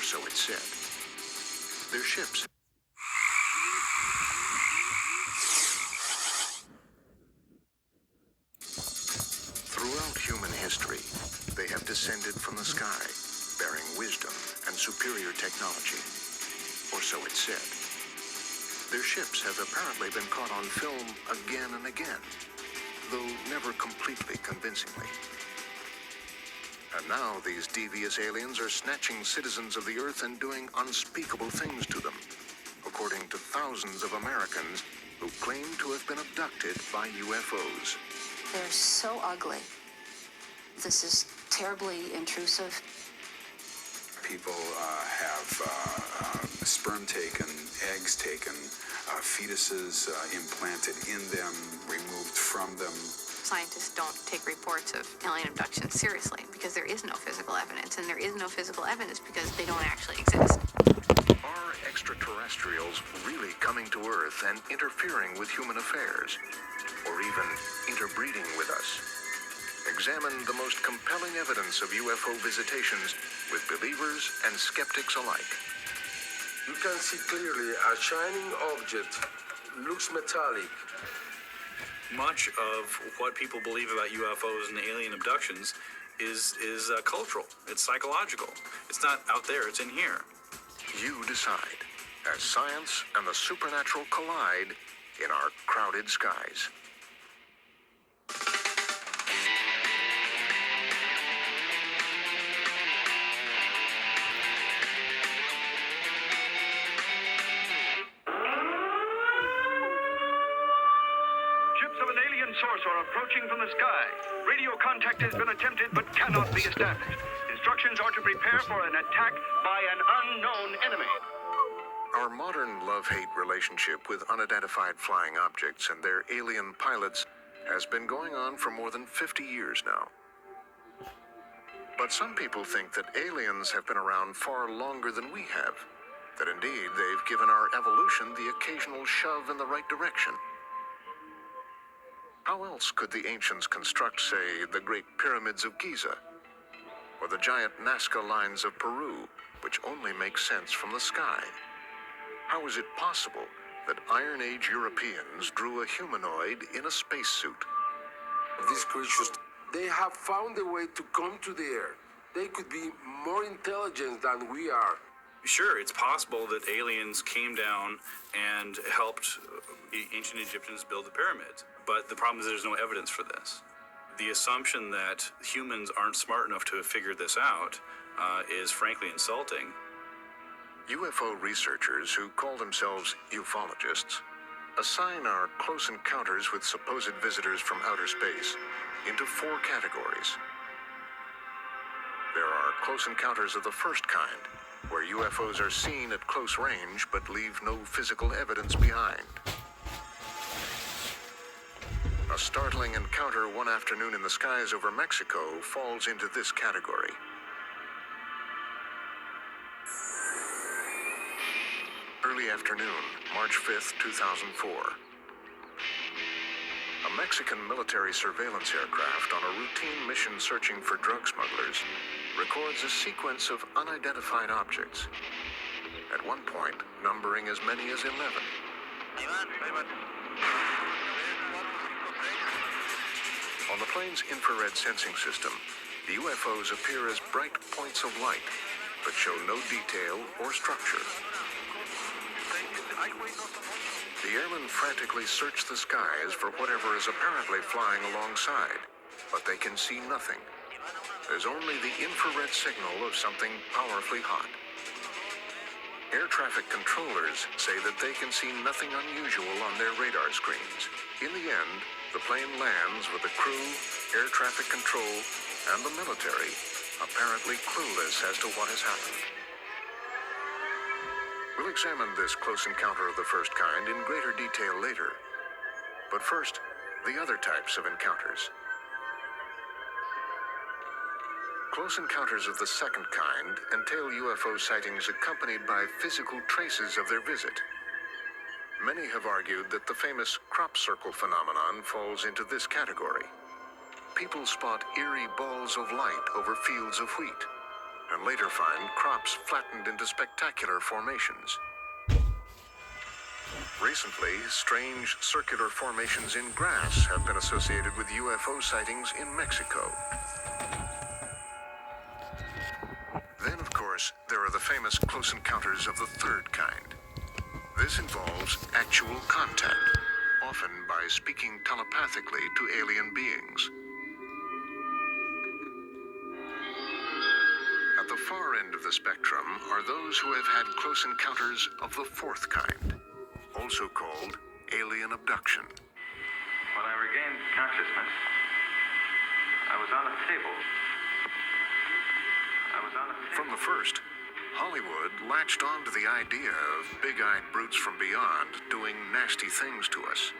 so it's said. Their ships. Throughout human history, they have descended from the sky, bearing wisdom and superior technology. Or so it's said. Their ships have apparently been caught on film again and again, though never completely convincingly. And now these devious aliens are snatching citizens of the Earth and doing unspeakable things to them, according to thousands of Americans who claim to have been abducted by UFOs. They're so ugly. This is terribly intrusive. People have sperm taken, eggs taken, fetuses implanted in them, removed from them. Scientists don't take reports of alien abductions seriously because there is no physical evidence, and there is no physical evidence because they don't actually exist. Are extraterrestrials really coming to Earth and interfering with human affairs, or even interbreeding with us? Examine the most compelling evidence of UFO visitations with believers and skeptics alike. You can see clearly a shining object, looks metallic. Much of what people believe about UFOs and alien abductions is cultural. It's psychological. It's not out there, it's in here. You decide, as science and the supernatural collide in our crowded skies. Source are approaching from the sky. Radio contact has been attempted but cannot be established. Instructions are to prepare for an attack by an unknown enemy. Our modern love-hate relationship with unidentified flying objects and their alien pilots has been going on for more than 50 years now. But some people think that aliens have been around far longer than we have, that indeed they've given our evolution the occasional shove in the right direction. How else could the ancients construct, say, the Great Pyramids of Giza, or the giant Nazca lines of Peru, which only make sense from the sky? How is it possible that Iron Age Europeans drew a humanoid in a spacesuit? These creatures, they have found a way to come to the air. They could be more intelligent than we are. Sure, it's possible that aliens came down and helped ancient Egyptians build the pyramids. But the problem is there's no evidence for this. The assumption that humans aren't smart enough to have figured this out is frankly insulting. UFO researchers who call themselves ufologists assign our close encounters with supposed visitors from outer space into 4 categories. There are close encounters of the first kind, where UFOs are seen at close range but leave no physical evidence behind. A startling encounter one afternoon in the skies over Mexico falls into this category. Early afternoon, March 5th, 2004. A Mexican military surveillance aircraft on a routine mission searching for drug smugglers records a sequence of unidentified objects, at one point numbering as many as 11. On the plane's infrared sensing system, the UFOs appear as bright points of light, but show no detail or structure. The airmen frantically search the skies for whatever is apparently flying alongside, but they can see nothing. There's only the infrared signal of something powerfully hot. Air traffic controllers say that they can see nothing unusual on their radar screens. In the end, the plane lands with the crew, air traffic control, and the military apparently clueless as to what has happened. We'll examine this close encounter of the first kind in greater detail later. But first, the other types of encounters. Close encounters of the second kind entail UFO sightings accompanied by physical traces of their visit. Many have argued that the famous crop circle phenomenon falls into this category. People spot eerie balls of light over fields of wheat, and later find crops flattened into spectacular formations. Recently, strange circular formations in grass have been associated with UFO sightings in Mexico. Then, of course, there are the famous close encounters of the third kind. This involves actual contact, often by speaking telepathically to alien beings. At the far end of the spectrum are those who have had close encounters of the fourth kind, also called alien abduction. When I regained consciousness, I was on a table. From the first, Hollywood latched on to the idea of big-eyed brutes from beyond doing nasty things to us.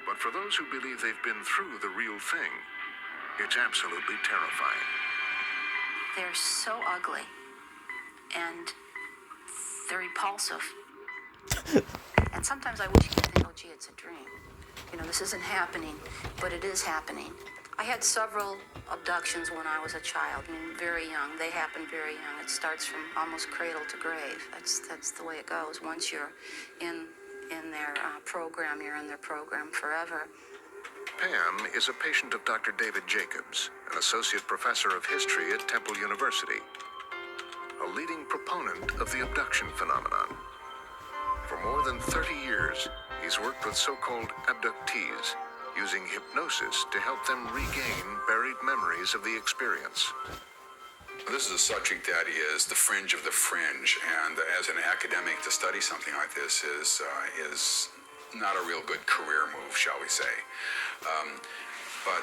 But for those who believe they've been through the real thing, it's absolutely terrifying. They're so ugly and they're repulsive. And sometimes I wish you could think, oh, gee, it's a dream. You know, this isn't happening, but it is happening. I had several abductions when I was a child, I mean, very young. They happened very young. It starts from almost cradle to grave. That's the way it goes. Once you're in their program, you're in their program forever. Pam is a patient of Dr. David Jacobs, an associate professor of history at Temple University, a leading proponent of the abduction phenomenon. For more than 30 years, he's worked with so-called abductees, using hypnosis to help them regain buried memories of the experience. This is a subject that is the fringe of the fringe, and as an academic to study something like this is not a real good career move, shall we say. But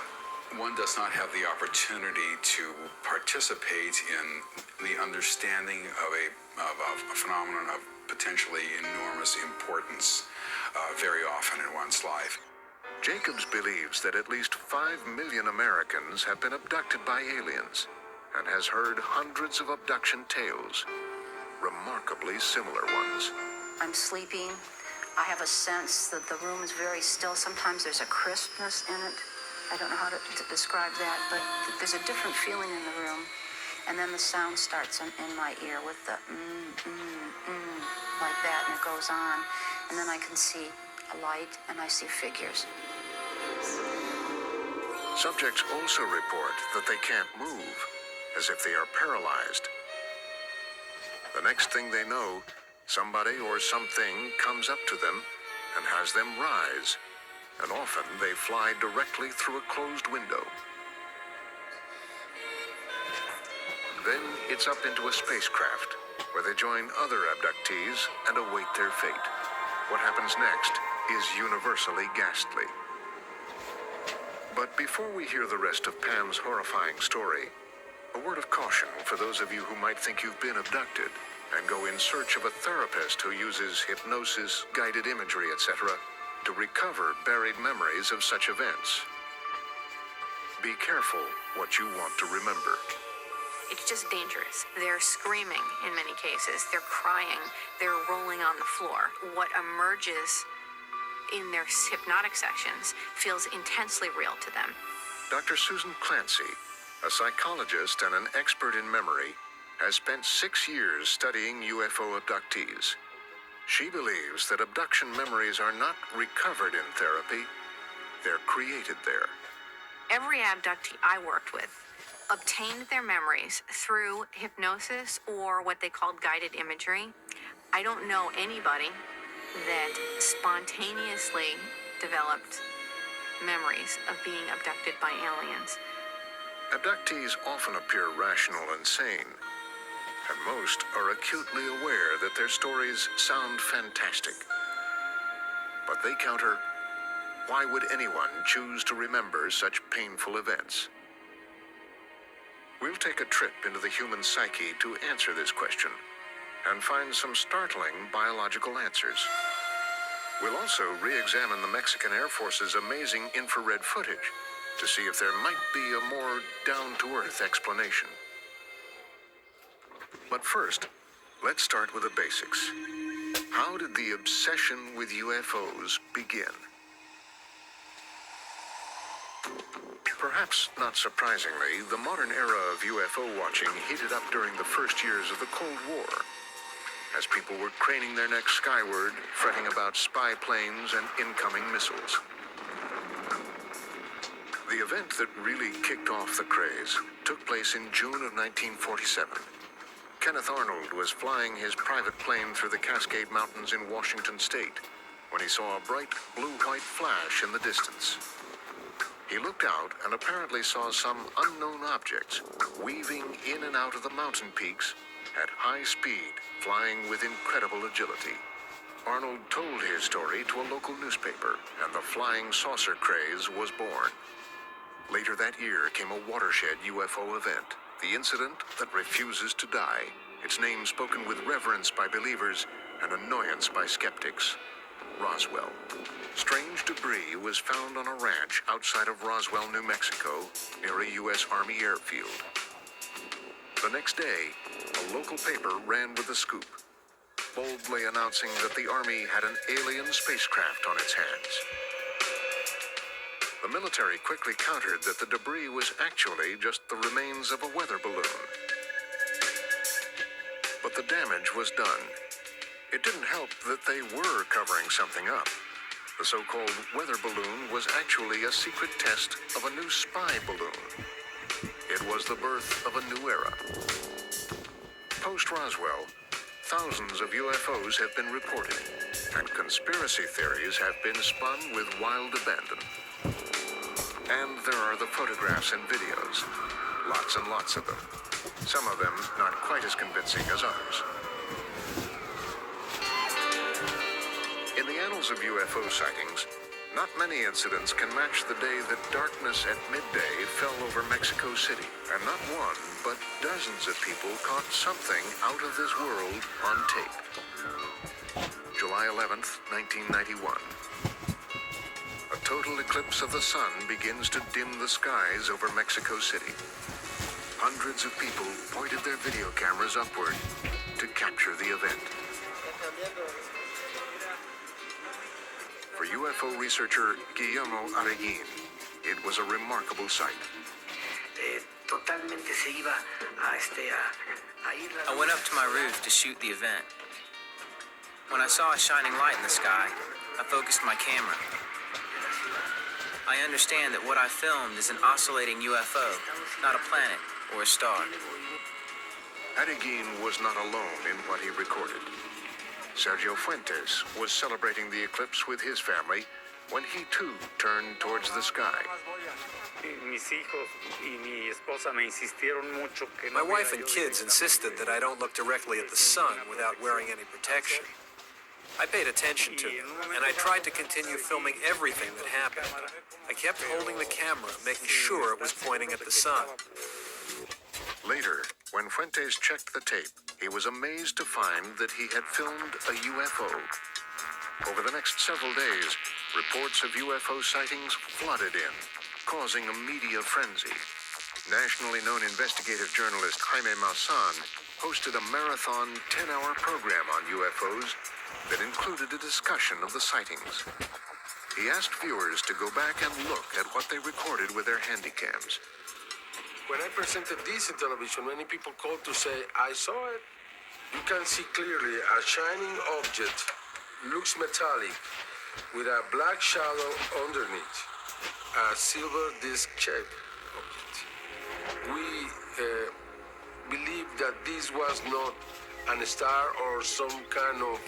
one does not have the opportunity to participate in the understanding of a phenomenon of potentially enormous importance very often in one's life. Jacobs believes that at least 5 million Americans have been abducted by aliens and has heard hundreds of abduction tales, remarkably similar ones. I'm sleeping. I have a sense that the room is very still. Sometimes there's a crispness in it. I don't know how to describe that, but there's a different feeling in the room. And then the sound starts in my ear with the like that, and it goes on. And then I can see a light and I see figures. Subjects also report that they can't move, as if they are paralyzed. The next thing they know, somebody or something comes up to them and has them rise, and often they fly directly through a closed window. Then it's up into a spacecraft, where they join other abductees and await their fate. What happens next is universally ghastly. But before we hear the rest of Pam's horrifying story, a word of caution for those of you who might think you've been abducted and go in search of a therapist who uses hypnosis, guided imagery, etc., to recover buried memories of such events. Be careful what you want to remember. It's just dangerous. They're screaming in many cases. They're crying. They're rolling on the floor. What emerges in their hypnotic sessions feels intensely real to them. Dr. Susan Clancy, a psychologist and an expert in memory, has spent 6 years studying UFO abductees. She believes that abduction memories are not recovered in therapy, they're created there. Every abductee I worked with obtained their memories through hypnosis or what they called guided imagery. I don't know anybody that spontaneously developed memories of being abducted by aliens. Abductees often appear rational and sane, and most are acutely aware that their stories sound fantastic. But they counter, why would anyone choose to remember such painful events? We'll take a trip into the human psyche to answer this question and find some startling biological answers. We'll also re-examine the Mexican Air Force's amazing infrared footage to see if there might be a more down-to-earth explanation. But first, let's start with the basics. How did the obsession with UFOs begin? Perhaps not surprisingly, the modern era of UFO watching heated up during the first years of the Cold War, as people were craning their necks skyward, fretting about spy planes and incoming missiles. The event that really kicked off the craze took place in June of 1947. Kenneth Arnold was flying his private plane through the Cascade Mountains in Washington state when he saw a bright blue-white flash in the distance. He looked out and apparently saw some unknown objects weaving in and out of the mountain peaks at high speed, flying with incredible agility. Arnold told his story to a local newspaper, and the flying saucer craze was born. Later that year came a watershed UFO event, the incident that refuses to die, its name spoken with reverence by believers and annoyance by skeptics. Roswell. Strange debris was found on a ranch outside of Roswell, New Mexico, near a U.S. Army airfield. The next day, a local paper ran with the scoop, boldly announcing that the Army had an alien spacecraft on its hands. The military quickly countered that the debris was actually just the remains of a weather balloon. But the damage was done. It didn't help that they were covering something up. The so-called weather balloon was actually a secret test of a new spy balloon. It was the birth of a new era. Post-Roswell, thousands of UFOs have been reported, and conspiracy theories have been spun with wild abandon. And there are the photographs and videos, lots and lots of them. Some of them not quite as convincing as others. In the annals of UFO sightings, not many incidents can match the day that darkness at midday fell over Mexico City, and not one, but dozens of people caught something out of this world on tape. July 11th, 1991. A total eclipse of the sun begins to dim the skies over Mexico City. Hundreds of people pointed their video cameras upward to capture the event. For UFO researcher Guillermo Arreguin, it was a remarkable sight. I went up to my roof to shoot the event. When I saw a shining light in the sky, I focused my camera. I understand that what I filmed is an oscillating UFO, not a planet or a star. Arreguin was not alone in what he recorded. Sergio Fuentes was celebrating the eclipse with his family when he too turned towards the sky. My wife and kids insisted that I don't look directly at the sun without wearing any protection. I paid attention to them, and I tried to continue filming everything that happened. I kept holding the camera, making sure it was pointing at the sun. Later, when Fuentes checked the tape, he was amazed to find that he had filmed a UFO. Over the next several days, reports of UFO sightings flooded in, causing a media frenzy. Nationally known investigative journalist Jaime Maussan hosted a marathon 10-hour program on UFOs that included a discussion of the sightings. He asked viewers to go back and look at what they recorded with their handycams. When I presented this in television, many people called to say, I saw it. You can see clearly a shining object, looks metallic, with a black shadow underneath, a silver disc-shaped object. We believe that this was not a star or some kind of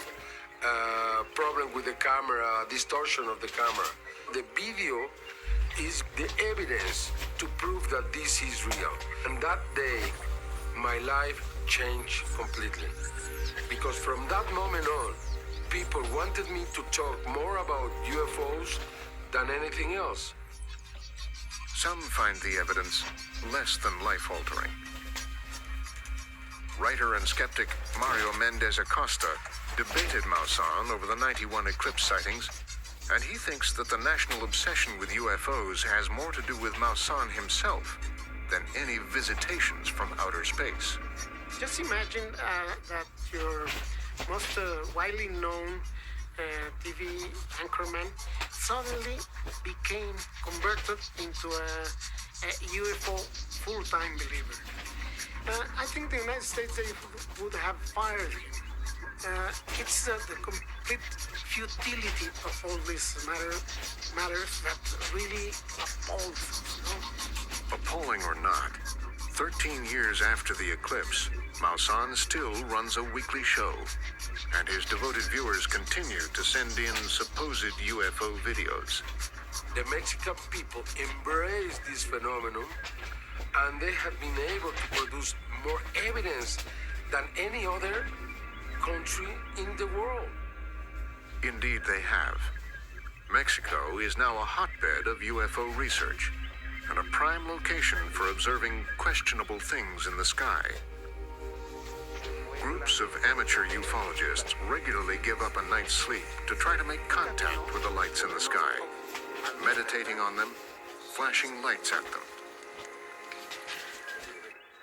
problem with the camera, distortion of the camera. The video is the evidence to prove that this is real. And that day, my life changed completely. Because from that moment on, people wanted me to talk more about UFOs than anything else. Some find the evidence less than life-altering. Writer and skeptic Mario Mendez Acosta debated Maussan over the 91 eclipse sightings, and he thinks that the national obsession with UFOs has more to do with Maussan himself than any visitations from outer space. Just imagine that your most widely known TV anchorman suddenly became converted into a UFO full-time believer. I think the United States, they would have fired him. It's the complete futility of all these matters that really appalls us, you know? Appalling or not, 13 years after the eclipse, Maussan still runs a weekly show, and his devoted viewers continue to send in supposed UFO videos. The Mexican people embrace this phenomenon, and they have been able to produce more evidence than any other country in the world. Indeed, they have. Mexico is now a hotbed of UFO research and a prime location for observing questionable things in the sky. Groups of amateur ufologists regularly give up a night's sleep to try to make contact with the lights in the sky, meditating on them, flashing lights at them.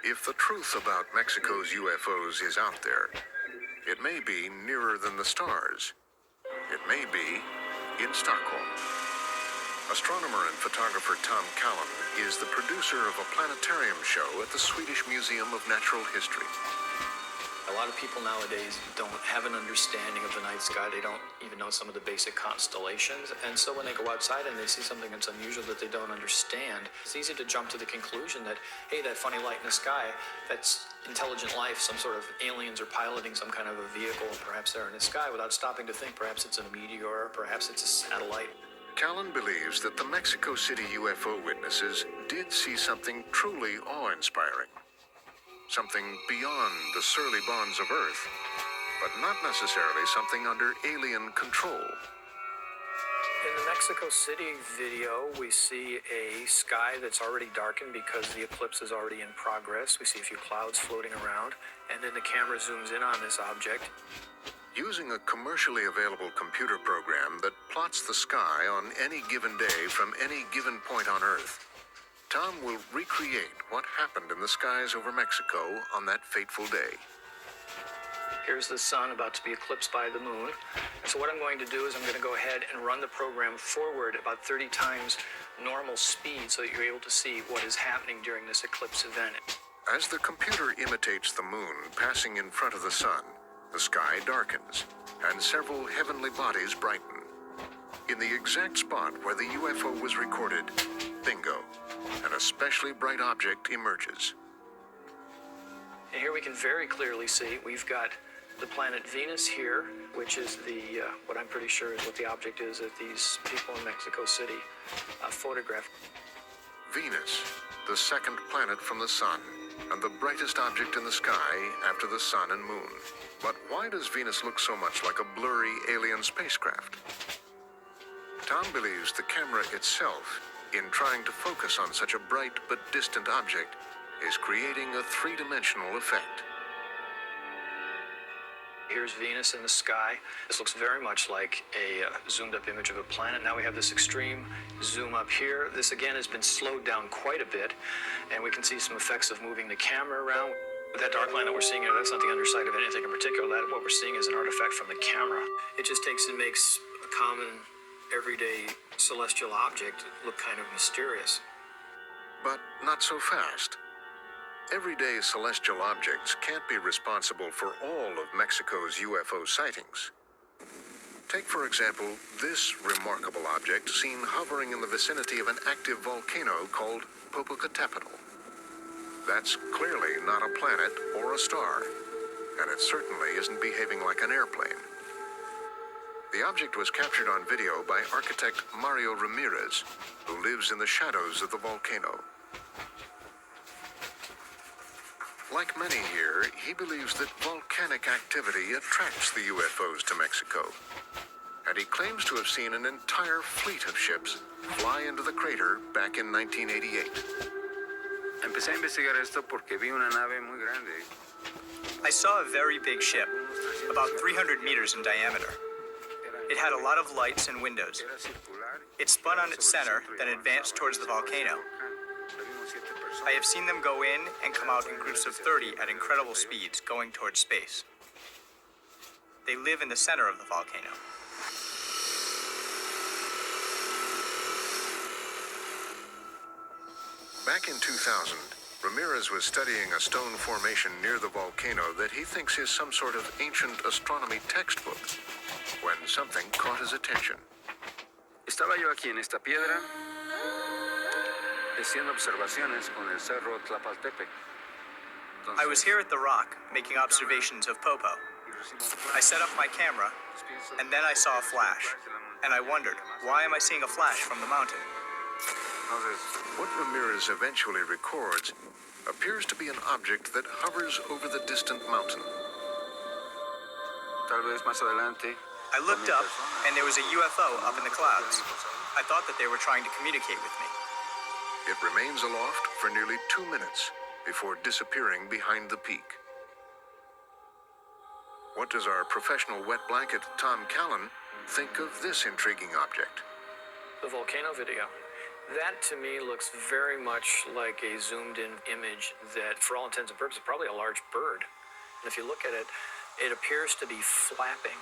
If the truth about Mexico's UFOs is out there, it may be nearer than the stars. It may be in Stockholm. Astronomer and photographer Tom Callan is the producer of a planetarium show at the Swedish Museum of Natural History. A lot of people nowadays don't have an understanding of the night sky. They don't even know some of the basic constellations. And so when they go outside and they see something that's unusual that they don't understand, it's easy to jump to the conclusion that, hey, that funny light in the sky, that's intelligent life, some sort of aliens are piloting some kind of a vehicle, and perhaps they're in the sky, without stopping to think perhaps it's a meteor, perhaps it's a satellite. Callan believes that the Mexico City UFO witnesses did see something truly awe-inspiring. Something beyond the surly bonds of Earth, but not necessarily something under alien control. In the Mexico City video, we see a sky that's already darkened because the eclipse is already in progress. We see a few clouds floating around, and then the camera zooms in on this object. Using a commercially available computer program that plots the sky on any given day from any given point on Earth, Tom will recreate what happened in the skies over Mexico on that fateful day. Here's the sun about to be eclipsed by the moon. So what I'm going to do is I'm going to go ahead and run the program forward about 30 times normal speed so that you're able to see what is happening during this eclipse event. As the computer imitates the moon passing in front of the sun, the sky darkens, and several heavenly bodies brighten. In the exact spot where the UFO was recorded, bingo, an especially bright object emerges. And here we can very clearly see we've got the planet Venus here, which is the, what I'm pretty sure is what the object is that these people in Mexico City photographed. Venus, the second planet from the sun, and the brightest object in the sky after the sun and moon. But why does Venus look so much like a blurry alien spacecraft? Tom believes the camera itself, in trying to focus on such a bright but distant object, is creating a three-dimensional effect. Here's Venus in the sky. This looks very much like a zoomed-up image of a planet. Now we have this extreme zoom up here. This, again, has been slowed down quite a bit, and we can see some effects of moving the camera around. That dark line that we're seeing here, that's not the underside of anything in particular. That what we're seeing is an artifact from the camera. It just takes and makes a common, everyday celestial object look kind of mysterious. But not so fast. Everyday celestial objects can't be responsible for all of Mexico's UFO sightings. Take, for example, this remarkable object seen hovering in the vicinity of an active volcano called Popocatépetl. That's clearly not a planet or a star, and it certainly isn't behaving like an airplane. The object was captured on video by architect Mario Ramirez, who lives in the shadows of the volcano. Like many here, he believes that volcanic activity attracts the UFOs to Mexico, and he claims to have seen an entire fleet of ships fly into the crater back in 1988. Empecé a investigar esto porque vi una nave muy grande. I saw a very big ship, about 300 meters in diameter. It had a lot of lights and windows. It spun on its center, then advanced towards the volcano. I have seen them go in and come out in groups of 30 at incredible speeds, going towards space. They live in the center of the volcano. Back in 2000, Ramirez was studying a stone formation near the volcano that he thinks is some sort of ancient astronomy textbook, when something caught his attention. Estaba yo aquí en esta piedra, haciendo observaciones con el cerro Tlapaltepec. I was here at the rock, making observations of Popo. I set up my camera, and then I saw a flash. And I wondered, why am I seeing a flash from the mountain? What Ramirez eventually records appears to be an object that hovers over the distant mountain. Tal vez más adelante. I looked up, and there was a UFO up in the clouds. I thought that they were trying to communicate with me. It remains aloft for nearly 2 minutes before disappearing behind the peak. What does our professional wet blanket, Tom Callan, think of this intriguing object? The volcano video. That to me looks very much like a zoomed in image that, for all intents and purposes, is probably a large bird. And if you look at it, it appears to be flapping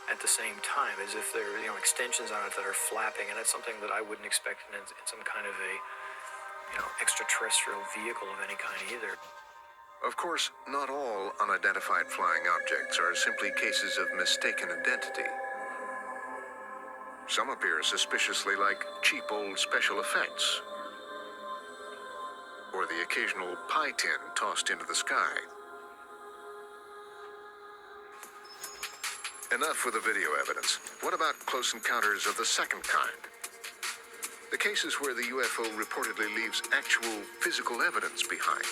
at the same time, as if there are extensions on it that are flapping, and that's something that I wouldn't expect in some kind of a extraterrestrial vehicle of any kind either. Of course, not all unidentified flying objects are simply cases of mistaken identity. Some appear suspiciously like cheap old special effects, or the occasional pie tin tossed into the sky. Enough with the video evidence. What about close encounters of the second kind? The cases where the UFO reportedly leaves actual physical evidence behind.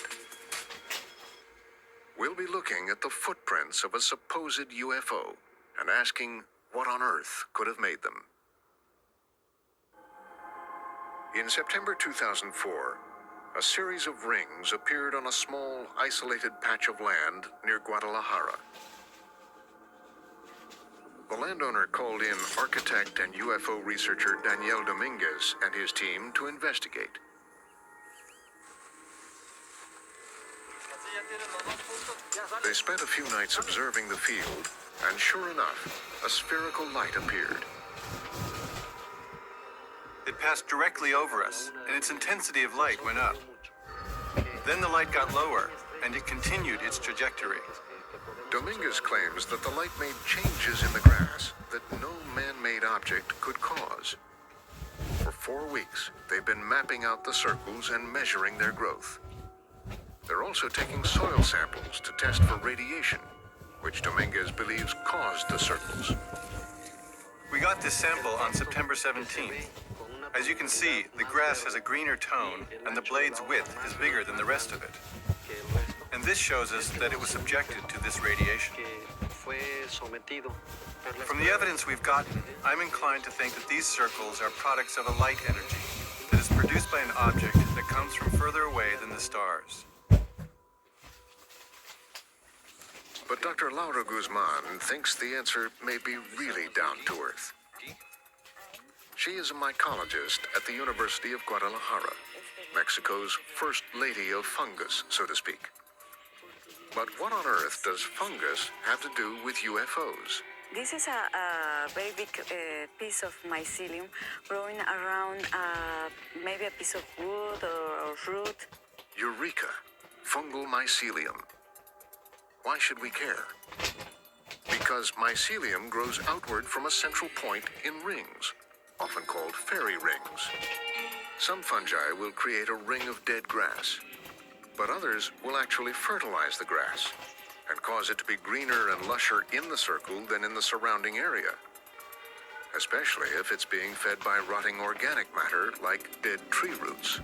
We'll be looking at the footprints of a supposed UFO and asking what on earth could have made them. In September 2004, a series of rings appeared on a small, isolated patch of land near Guadalajara. The landowner called in architect and UFO researcher Daniel Dominguez and his team to investigate. They spent a few nights observing the field, and sure enough, a spherical light appeared. It passed directly over us, and its intensity of light went up. Then the light got lower, and it continued its trajectory. Dominguez claims that the light made changes in the grass that no man-made object could cause. For 4 weeks, they've been mapping out the circles and measuring their growth. They're also taking soil samples to test for radiation, which Dominguez believes caused the circles. We got this sample on September 17th. As you can see, the grass has a greener tone, and the blade's width is bigger than the rest of it. And this shows us that it was subjected to this radiation. From the evidence we've gotten, I'm inclined to think that these circles are products of a light energy that is produced by an object that comes from further away than the stars. But Dr. Laura Guzman thinks the answer may be really down to earth. She is a mycologist at the University of Guadalajara, Mexico's first lady of fungus, so to speak. But what on earth does fungus have to do with UFOs? This is a very big piece of mycelium growing around maybe a piece of wood or root. Eureka! Fungal mycelium. Why should we care? Because mycelium grows outward from a central point in rings, often called fairy rings. Some fungi will create a ring of dead grass, but others will actually fertilize the grass and cause it to be greener and lusher in the circle than in the surrounding area, especially if it's being fed by rotting organic matter like dead tree roots.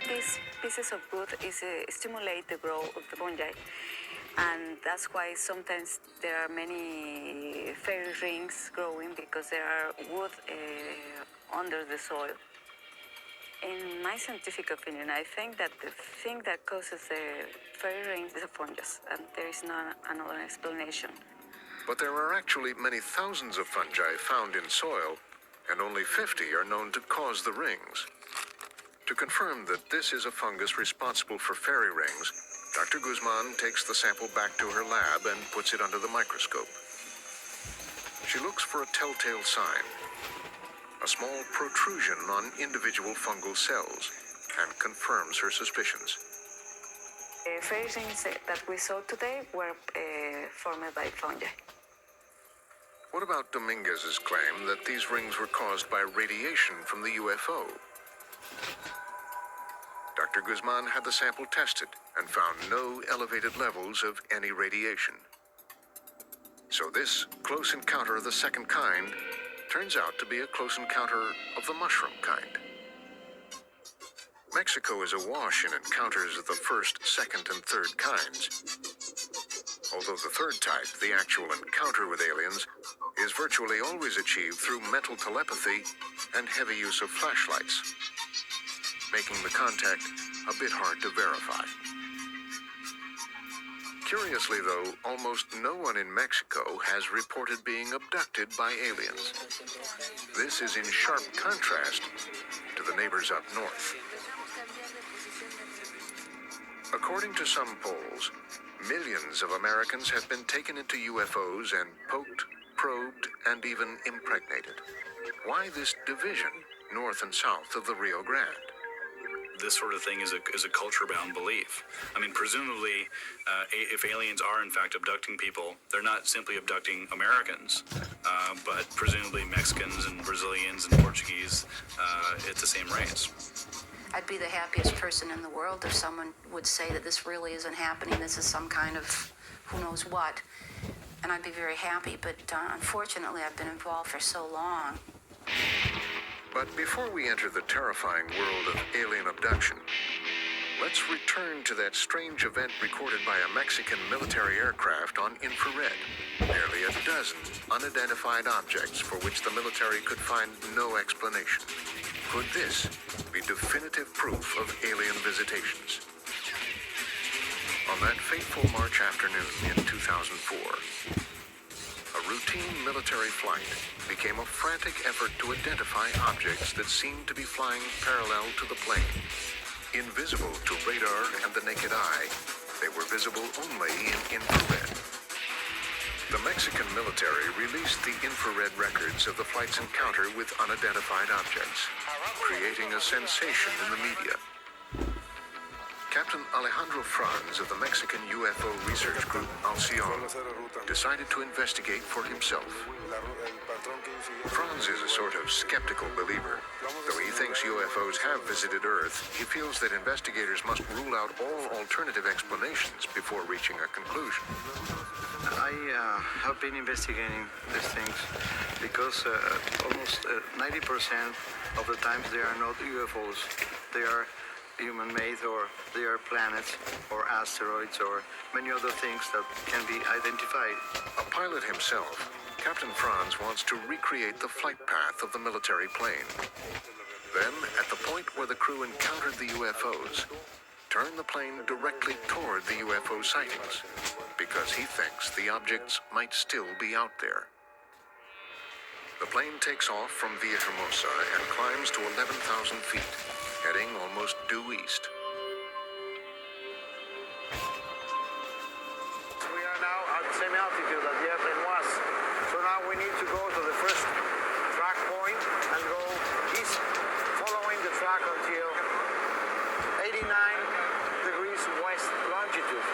These pieces of wood stimulate the growth of the fungi, and that's why sometimes there are many fairy rings growing, because there are wood under the soil. In my scientific opinion, I think that the thing that causes the fairy rings is a fungus, and there is not another explanation. But there are actually many thousands of fungi found in soil, and only 50 are known to cause the rings. To confirm that this is a fungus responsible for fairy rings, Dr. Guzman takes the sample back to her lab and puts it under the microscope. She looks for a telltale sign, a small protrusion on individual fungal cells, and confirms her suspicions. The fairy rings that we saw today were formed by fungi. What about Dominguez's claim that these rings were caused by radiation from the UFO? Dr. Guzman had the sample tested and found no elevated levels of any radiation. So this close encounter of the second kind turns out to be a close encounter of the mushroom kind. Mexico is awash in encounters of the first, second, and third kinds. Although the third type, the actual encounter with aliens, is virtually always achieved through mental telepathy and heavy use of flashlights, making the contact a bit hard to verify. Curiously, though, almost no one in Mexico has reported being abducted by aliens. This is in sharp contrast to the neighbors up north. According to some polls, millions of Americans have been taken into UFOs and poked, probed, and even impregnated. Why this division, north and south of the Rio Grande? This sort of thing is a culture-bound belief. I mean, presumably, if aliens are in fact abducting people, they're not simply abducting Americans, but presumably Mexicans and Brazilians and Portuguese at the same rates. I'd be the happiest person in the world if someone would say that this really isn't happening, this is some kind of who knows what, and I'd be very happy, but unfortunately I've been involved for so long. But before we enter the terrifying world of alien abduction, let's return to that strange event recorded by a Mexican military aircraft on infrared. Nearly a dozen unidentified objects for which the military could find no explanation. Could this be definitive proof of alien visitations? On that fateful March afternoon in 2004, a routine military flight became a frantic effort to identify objects that seemed to be flying parallel to the plane. Invisible to radar and the naked eye, they were visible only in infrared. The Mexican military released the infrared records of the flight's encounter with unidentified objects, creating a sensation in the media. Captain Alejandro Franz of the Mexican UFO research group Alcyon decided to investigate for himself. Franz is a sort of skeptical believer. Though he thinks UFOs have visited Earth, he feels that investigators must rule out all alternative explanations before reaching a conclusion. I have been investigating these things because almost 90% of the times they are not UFOs. They are human-made, or they are planets or asteroids or many other things that can be identified. A pilot himself, Captain Franz wants to recreate the flight path of the military plane. Then, at the point where the crew encountered the UFOs, turn the plane directly toward the UFO sightings, because he thinks the objects might still be out there. The plane takes off from Villahermosa and climbs to 11,000 feet, heading almost due east. We are now at the same altitude that the airplane was. So now we need to go to the first track point and go east, following the track until 89 degrees west longitude.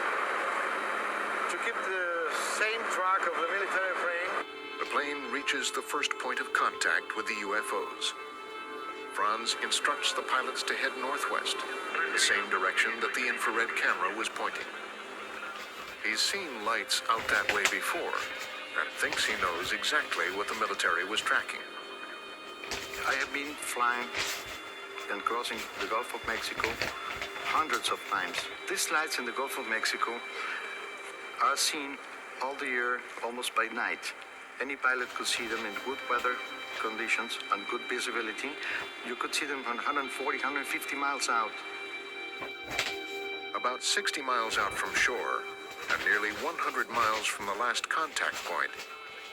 To keep the same track of the military plane. The plane reaches the first point of contact with the UFOs. Franz instructs the pilots to head northwest, the same direction that the infrared camera was pointing. He's seen lights out that way before, and thinks he knows exactly what the military was tracking. I have been flying and crossing the Gulf of Mexico hundreds of times. These lights in the Gulf of Mexico are seen all the year, almost by night. Any pilot could see them in good weather conditions and good visibility. You could see them from 140, 150 miles out. About 60 miles out from shore, and nearly 100 miles from the last contact point,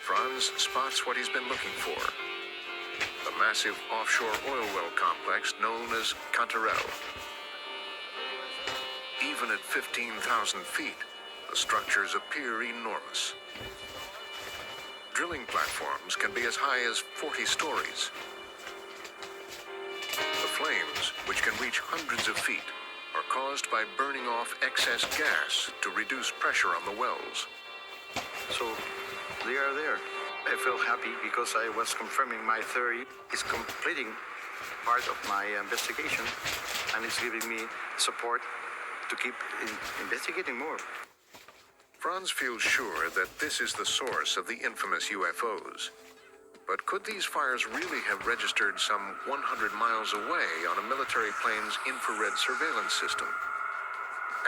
Franz spots what he's been looking for. The massive offshore oil well complex known as Cantarell. Even at 15,000 feet, the structures appear enormous. Drilling platforms can be as high as 40 stories. The flames, which can reach hundreds of feet, are caused by burning off excess gas to reduce pressure on the wells. So they are there. I felt happy because I was confirming my theory. It's completing part of my investigation, and it's giving me support to keep investigating more. Franz feels sure that this is the source of the infamous UFOs. But could these fires really have registered some 100 miles away on a military plane's infrared surveillance system?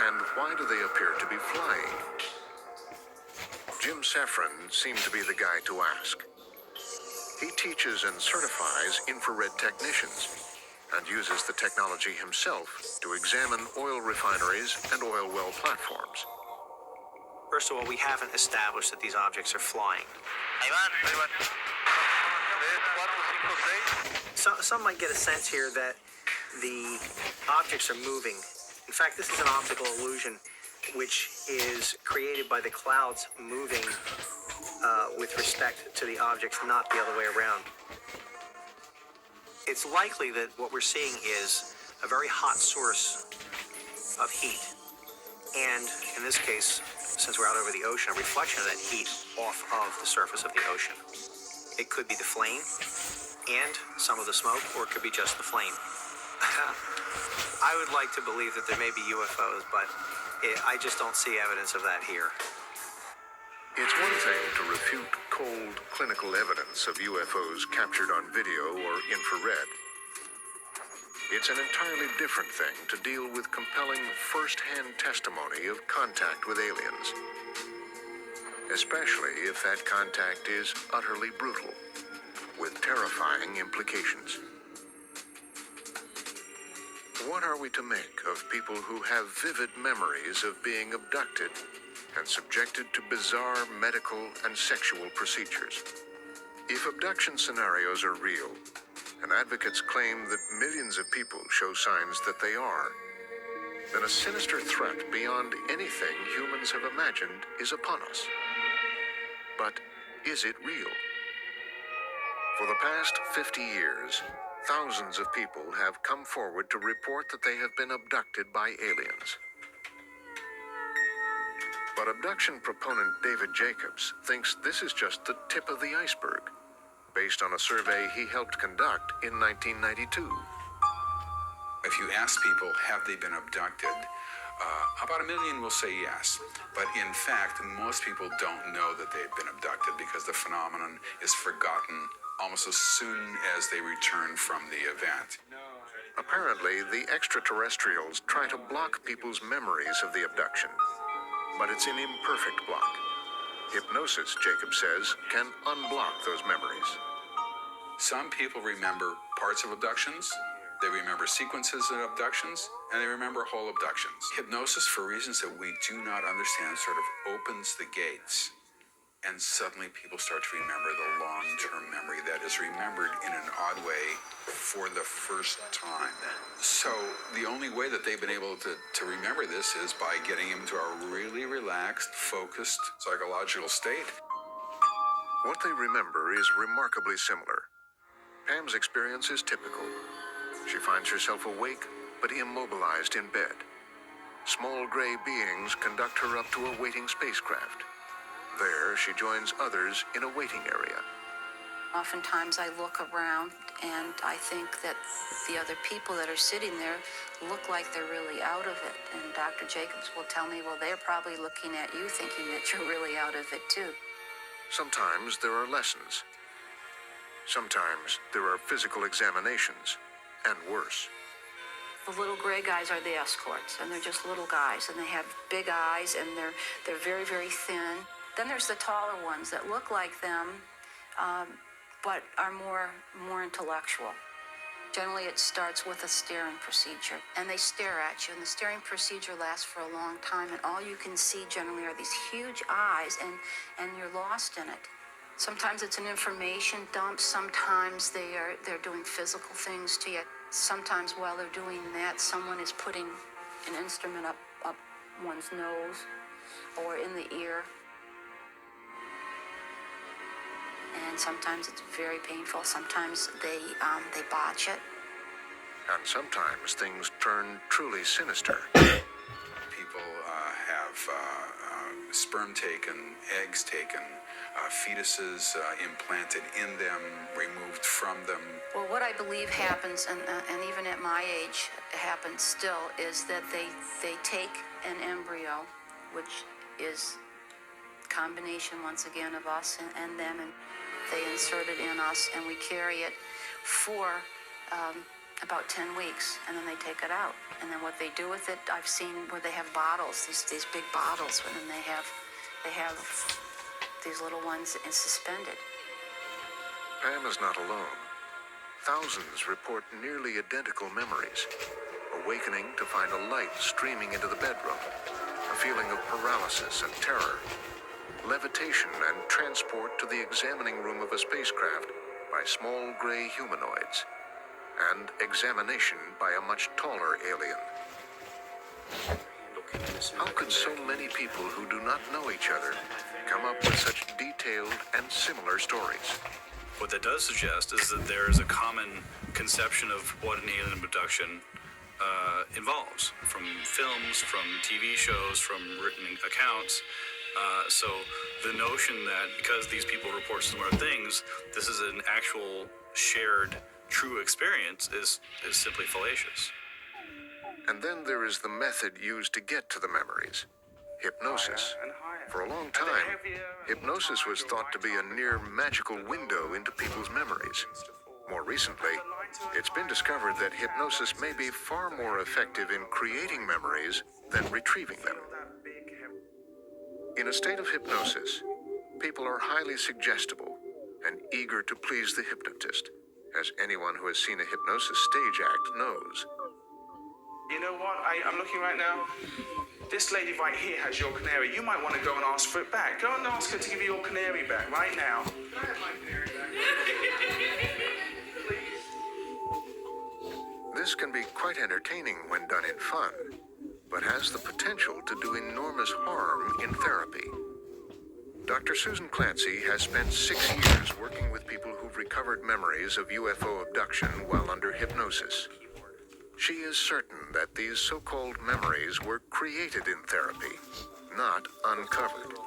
And why do they appear to be flying? Jim Safran seemed to be the guy to ask. He teaches and certifies infrared technicians and uses the technology himself to examine oil refineries and oil well platforms. First of all, we haven't established that these objects are flying. Some might get a sense here that the objects are moving. In fact, this is an optical illusion which is created by the clouds moving with respect to the objects, not the other way around. It's likely that what we're seeing is a very hot source of heat. And in this case, since we're out over the ocean, a reflection of that heat off of the surface of the ocean. It could be the flame and some of the smoke, or it could be just the flame. I would like to believe that there may be UFOs, but I just don't see evidence of that here. It's one thing to refute cold clinical evidence of UFOs captured on video or infrared. It's an entirely different thing to deal with compelling first-hand testimony of contact with aliens, especially if that contact is utterly brutal, with terrifying implications. What are we to make of people who have vivid memories of being abducted and subjected to bizarre medical and sexual procedures? If abduction scenarios are real, and advocates claim that millions of people show signs that they are, then a sinister threat beyond anything humans have imagined is upon us. But is it real? For the past 50 years, thousands of people have come forward to report that they have been abducted by aliens. But abduction proponent David Jacobs thinks this is just the tip of the iceberg, based on a survey he helped conduct in 1992. If you ask people, have they been abducted? About 1 million will say yes. But in fact, most people don't know that they've been abducted because the phenomenon is forgotten almost as soon as they return from the event. Apparently, the extraterrestrials try to block people's memories of the abduction, but it's an imperfect block. Hypnosis, Jacob says, can unblock those memories. Some people remember parts of abductions, they remember sequences of abductions, and they remember whole abductions. Hypnosis, for reasons that we do not understand, sort of opens the gates, and suddenly people start to remember the long-term memory that is remembered in an odd way for the first time. So the only way that they've been able to remember this is by getting into a really relaxed, focused, psychological state. What they remember is remarkably similar. Pam's experience is typical. She finds herself awake, but immobilized in bed. Small gray beings conduct her up to a waiting spacecraft. There, she joins others in a waiting area. Oftentimes I look around and I think that the other people that are sitting there look like they're really out of it. And Dr. Jacobs will tell me, well, they're probably looking at you thinking that you're really out of it too. Sometimes there are lessons. Sometimes there are physical examinations, and worse. The little gray guys are the escorts, and they're just little guys, and they have big eyes, and they're very, very thin. Then there's the taller ones that look like them, but are more intellectual. Generally, it starts with a staring procedure, and they stare at you, and the staring procedure lasts for a long time, and all you can see generally are these huge eyes, and you're lost in it. Sometimes it's an information dump. Sometimes they're doing physical things to you. Sometimes while they're doing that, someone is putting an instrument up one's nose or in the ear. And sometimes it's very painful. Sometimes they botch it. And sometimes things turn truly sinister. People have sperm taken, eggs taken, fetuses implanted in them, removed from them. Well, what I believe happens, and even at my age happens still, is that they take an embryo, which is a combination once again of us and them, and they insert it in us, and we carry it for about 10 weeks, and then they take it out. And then what they do with it, I've seen where they have bottles, these big bottles, and then they have these little ones suspended. Pam is not alone. Thousands report nearly identical memories. Awakening to find a light streaming into the bedroom, a feeling of paralysis and terror, levitation and transport to the examining room of a spacecraft by small gray humanoids, and examination by a much taller alien. How could so many people who do not know each other come up with such detailed and similar stories? What that does suggest is that there is a common conception of what an alien abduction involves, from films, from TV shows, from written accounts. So the notion that because these people report similar things, this is an actual shared true experience is simply fallacious. And then there is the method used to get to the memories. Hypnosis. For a long time, hypnosis was thought to be a near magical window into people's memories. More recently, it's been discovered that hypnosis may be far more effective in creating memories than retrieving them. In a state of hypnosis, people are highly suggestible and eager to please the hypnotist, as anyone who has seen a hypnosis stage act knows. You know what? I'm looking right now. This lady right here has your canary. You might want to go and ask for it back. Go and ask her to give you your canary back right now. Can I have my canary back? This can be quite entertaining when done in fun, but has the potential to do enormous harm in therapy. Dr. Susan Clancy has spent 6 years working with people who've recovered memories of UFO abduction while under hypnosis. She is certain that these so-called memories were created in therapy, not uncovered.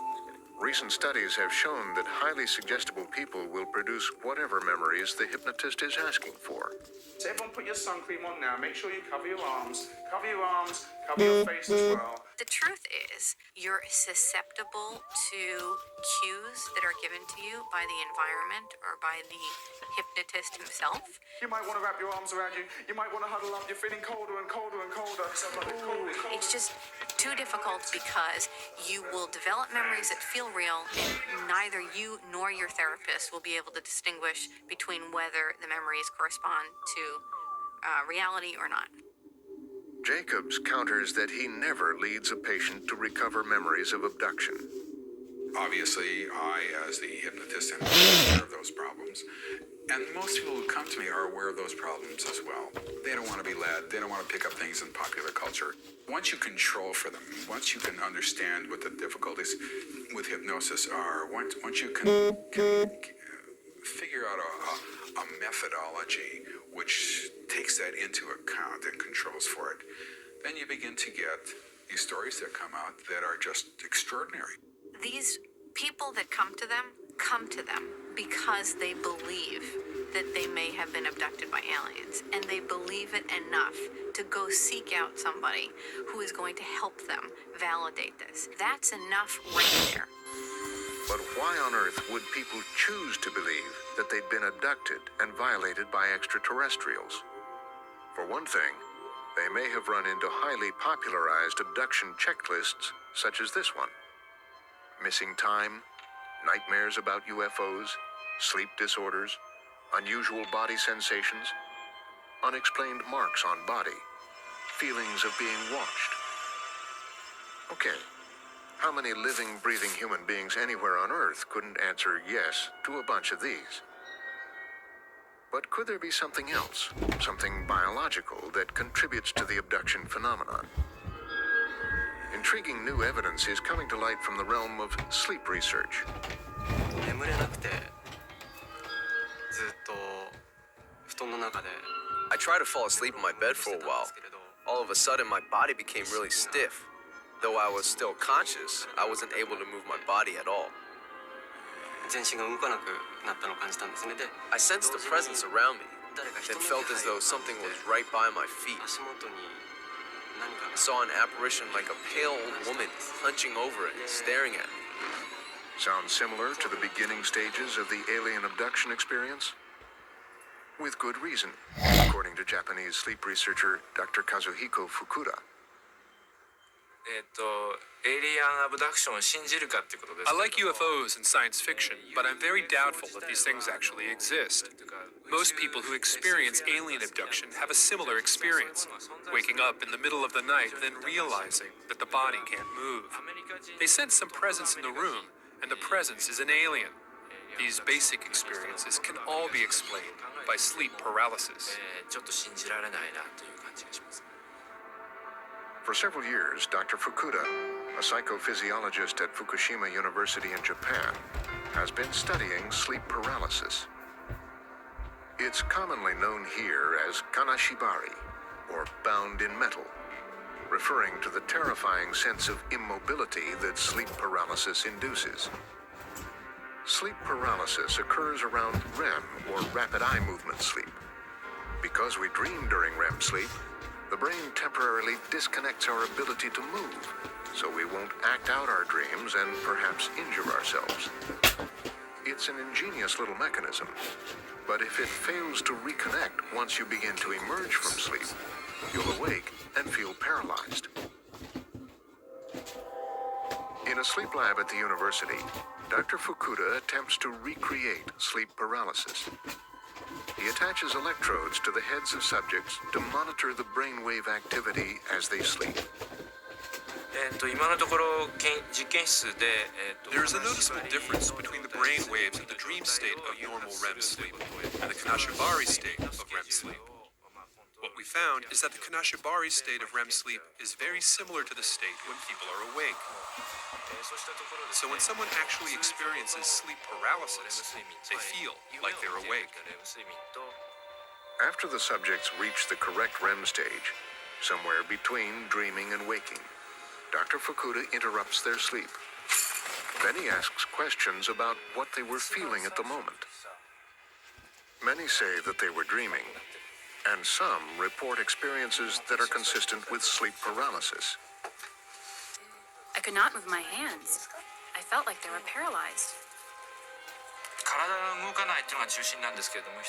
Recent studies have shown that highly suggestible people will produce whatever memories the hypnotist is asking for. So everyone put your sun cream on now. Make sure you cover your arms. Cover your arms. Cover your face as well. The truth is, you're susceptible to cues that are given to you by the environment or by the hypnotist himself. You might want to wrap your arms around you. You might want to huddle up. You're feeling colder and colder and colder. It's just too difficult because you will develop memories that feel real, and neither you nor your therapist will be able to distinguish between whether the memories correspond to reality or not. Jacobs counters that he never leads a patient to recover memories of abduction. Obviously, I, as the hypnotist, am aware of those problems. And most people who come to me are aware of those problems as well. They don't want to be led. They don't want to pick up things in popular culture. Once you control for them, once you can understand what the difficulties with hypnosis are, once you can figure out a methodology which takes that into account and controls for it, then you begin to get these stories that come out that are just extraordinary. These people that come to them because they believe that they may have been abducted by aliens, and they believe it enough to go seek out somebody who is going to help them validate this. That's enough right there. But why on earth would people choose to believe that they'd been abducted and violated by extraterrestrials? For one thing, they may have run into highly popularized abduction checklists such as this one. Missing time, nightmares about UFOs, sleep disorders, unusual body sensations, unexplained marks on body, feelings of being watched. Okay, how many living, breathing human beings anywhere on Earth couldn't answer yes to a bunch of these? But could there be something else, something biological that contributes to the abduction phenomenon? Intriguing new evidence is coming to light from the realm of sleep research. 眠れなくてずっと布団の中で I tried to fall asleep in my bed for a while. All of a sudden, my body became really stiff. Though I was still conscious, I wasn't able to move my body at all. I sensed the presence around me, then felt as though something was right by my feet. I saw an apparition like a pale old woman hunching over it, staring at me. Sounds similar to the beginning stages of the alien abduction experience? With good reason, according to Japanese sleep researcher Dr. Kazuhiko Fukuda. I like UFOs and science fiction, but I'm very doubtful that these things actually exist. Most people who experience alien abduction have a similar experience, waking up in the middle of the night, then realizing that the body can't move. They sense some presence in the room, and the presence is an alien. These basic experiences can all be explained by sleep paralysis. For several years, Dr. Fukuda, a psychophysiologist at Fukushima University in Japan, has been studying sleep paralysis. It's commonly known here as kanashibari, or bound in metal, referring to the terrifying sense of immobility that sleep paralysis induces. Sleep paralysis occurs around REM, or rapid eye movement sleep. Because we dream during REM sleep, the brain temporarily disconnects our ability to move, so we won't act out our dreams and perhaps injure ourselves. It's an ingenious little mechanism, but if it fails to reconnect once you begin to emerge from sleep, you'll awake and feel paralyzed. In a sleep lab at the university, Dr. Fukuda attempts to recreate sleep paralysis. He attaches electrodes to the heads of subjects to monitor the brainwave activity as they sleep. There's a noticeable difference between the brain waves in the dream state of normal REM sleep and the kanashibari state of REM sleep. What we found is that the kanashibari state of REM sleep is very similar to the state when people are awake. So when someone actually experiences sleep paralysis, they feel like they're awake. After the subjects reach the correct REM stage, somewhere between dreaming and waking, Dr. Fukuda interrupts their sleep. Then he asks questions about what they were feeling at the moment. Many say that they were dreaming, and some report experiences that are consistent with sleep paralysis. I could not move my hands. I felt like they were paralyzed.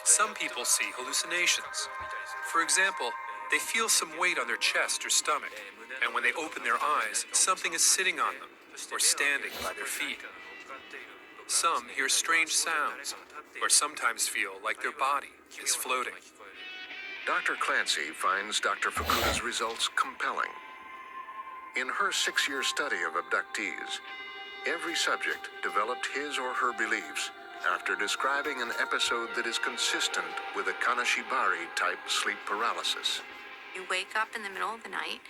Some people see hallucinations. For example, they feel some weight on their chest or stomach, and when they open their eyes, something is sitting on them or standing by their feet. Some hear strange sounds, or sometimes feel like their body is floating. Dr. Clancy finds Dr. Fukuda's results compelling. In her 6-year study of abductees, every subject developed his or her beliefs after describing an episode that is consistent with a kanashibari-type sleep paralysis. You wake up in the middle of the night,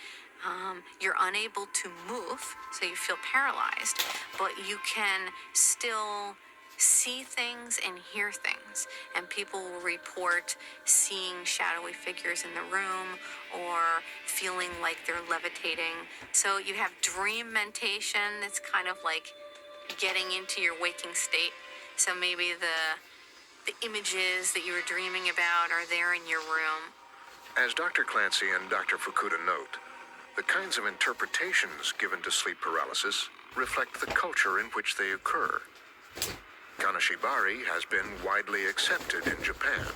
you're unable to move, so you feel paralyzed, but you can still see things and hear things. And people will report seeing shadowy figures in the room or feeling like they're levitating. So you have dream mentation that's kind of like getting into your waking state. So maybe the images that you were dreaming about are there in your room. As Dr. Clancy and Dr. Fukuda note, the kinds of interpretations given to sleep paralysis reflect the culture in which they occur. Kanashibari has been widely accepted in Japan.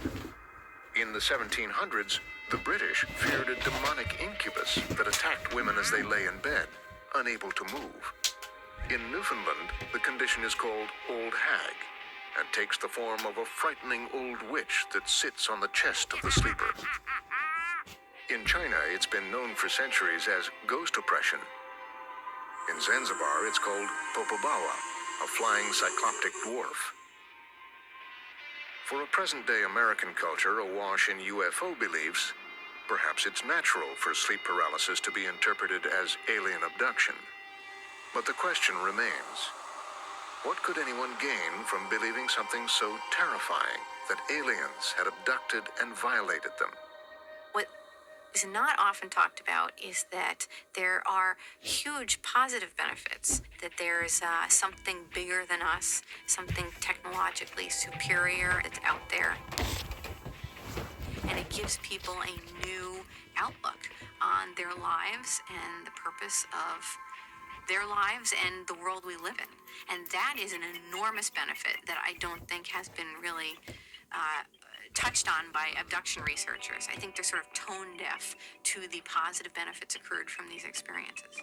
In the 1700s, the British feared a demonic incubus that attacked women as they lay in bed, unable to move. In Newfoundland, the condition is called old hag and takes the form of a frightening old witch that sits on the chest of the sleeper. In China, it's been known for centuries as ghost oppression. In Zanzibar, it's called Popobawa, a flying cycloptic dwarf. For a present-day American culture awash in UFO beliefs, perhaps it's natural for sleep paralysis to be interpreted as alien abduction. But the question remains, what could anyone gain from believing something so terrifying that aliens had abducted and violated them? is not often talked about is that there are huge positive benefits, that there's something bigger than us, something technologically superior that's out there. And it gives people a new outlook on their lives and the purpose of their lives and the world we live in. And that is an enormous benefit that I don't think has been really touched on by abduction researchers. I think they're sort of tone deaf to the positive benefits accrued from these experiences.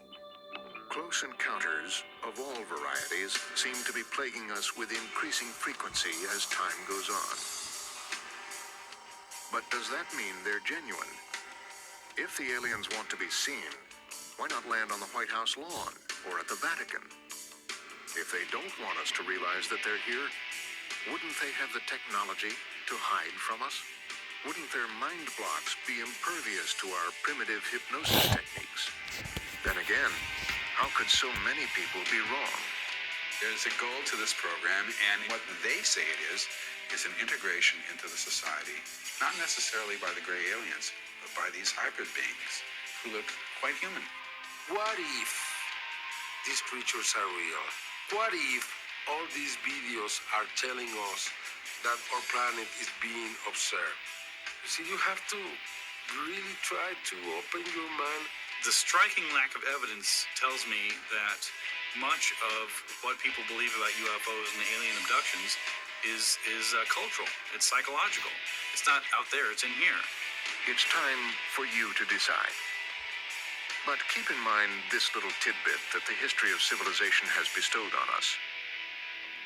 Close encounters of all varieties seem to be plaguing us with increasing frequency as time goes on. But does that mean they're genuine? If the aliens want to be seen, why not land on the White House lawn or at the Vatican? If they don't want us to realize that they're here, wouldn't they have the technology to hide from us? Wouldn't their mind blocks be impervious to our primitive hypnosis techniques? Then again, how could so many people be wrong? There's a goal to this program, and what they say it is an integration into the society, not necessarily by the gray aliens, but by these hybrid beings who look quite human. What if these creatures are real? What if all these videos are telling us that our planet is being observed? You see, you have to really try to open your mind. The striking lack of evidence tells me that much of what people believe about UFOs and alien abductions is cultural. It's psychological. It's not out there, it's in here. It's time for you to decide. But keep in mind this little tidbit that the history of civilization has bestowed on us.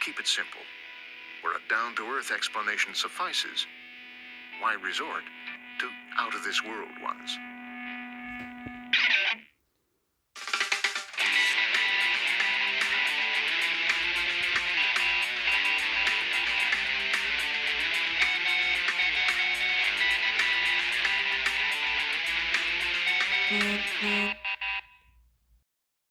Keep it simple. Where a down-to-earth explanation suffices, why resort to out-of-this-world ones? Mm-hmm.